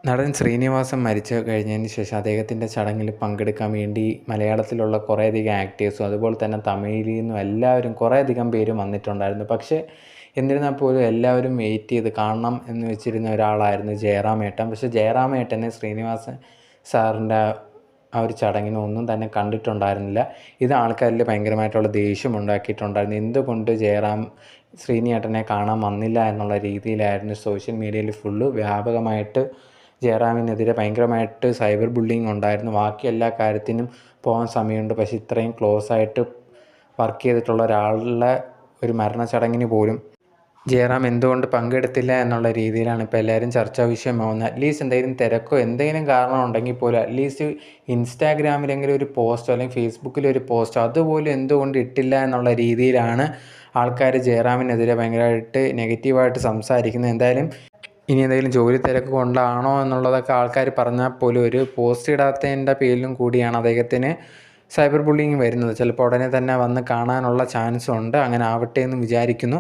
നടൻ ശ്രീനിവാസൻ മരിച്ചു കഴിഞ്ഞതിന് ശേഷം അദ്ദേഹത്തിൻ്റെ ചടങ്ങിൽ പങ്കെടുക്കാൻ വേണ്ടി മലയാളത്തിലുള്ള കുറേയധികം ആക്ടേഴ്സും അതുപോലെ തന്നെ തമിഴിൽ നിന്നും എല്ലാവരും കുറേയധികം പേര് വന്നിട്ടുണ്ടായിരുന്നു. പക്ഷേ എന്നിരുന്നാൽ പോലും എല്ലാവരും വെയിറ്റ് ചെയ്ത് കാണണം എന്ന് വെച്ചിരുന്ന ഒരാളായിരുന്നു ജയറാമേട്ടൻ. പക്ഷേ ജയറാമേട്ടനെ ശ്രീനിവാസൻ സാറിൻ്റെ ആ ഒരു ചടങ്ങിന് ഒന്നും തന്നെ കണ്ടിട്ടുണ്ടായിരുന്നില്ല. ഇത് ആൾക്കാരിൽ ഭയങ്കരമായിട്ടുള്ള ദേഷ്യം ഉണ്ടാക്കിയിട്ടുണ്ടായിരുന്നു. എന്തുകൊണ്ട് ശ്രീനിയേട്ടനെ കാണാൻ വന്നില്ല എന്നുള്ള രീതിയിലായിരുന്നു സോഷ്യൽ മീഡിയയിൽ ഫുള്ള് വ്യാപകമായിട്ട് ജയറാമിനെതിരെ ഭയങ്കരമായിട്ട് സൈബർ ബുള്ളിങ് ഉണ്ടായിരുന്നു. ബാക്കി എല്ലാ കാര്യത്തിനും പോകാൻ സമയമുണ്ട്, പക്ഷേ ഇത്രയും ക്ലോസ് ആയിട്ട് വർക്ക് ചെയ്തിട്ടുള്ള ഒരാളുടെ ഒരു മരണച്ചടങ്ങിന് പോലും ജയറാം എന്തുകൊണ്ട് പങ്കെടുത്തില്ല എന്നുള്ള രീതിയിലാണ് ഇപ്പോൾ എല്ലാവരും ചർച്ചാ വിഷയമാവുന്നത്. അറ്റ്ലീസ്റ്റ് എന്തെങ്കിലും തിരക്കോ എന്തെങ്കിലും കാരണം ഉണ്ടെങ്കിൽ പോലും അറ്റ്ലീസ്റ്റ് ഇൻസ്റ്റാഗ്രാമിലെങ്കിലും ഒരു പോസ്റ്റോ അല്ലെങ്കിൽ ഫേസ്ബുക്കിലൊരു പോസ്റ്റോ അതുപോലും എന്തുകൊണ്ട് ഇട്ടില്ല എന്നുള്ള രീതിയിലാണ് ആൾക്കാർ ജയറാമിനെതിരെ ഭയങ്കരമായിട്ട് നെഗറ്റീവായിട്ട് സംസാരിക്കുന്നത്. എന്തായാലും ഇനി എന്തെങ്കിലും ജോലി തിരക്ക് കൊണ്ടാണോ എന്നുള്ളതൊക്കെ ആൾക്കാർ പറഞ്ഞാൽ പോലും ഒരു പോസ്റ്റ് ഇടാത്തതിൻ്റെ പേരിലും കൂടിയാണ് അദ്ദേഹത്തിന് സൈബർ ബുള്ളിങ് വരുന്നത്. ചിലപ്പോൾ ഉടനെ തന്നെ വന്ന് കാണാനുള്ള ചാൻസും ഉണ്ട്. അങ്ങനെ ആവട്ടെ എന്ന് വിചാരിക്കുന്നു.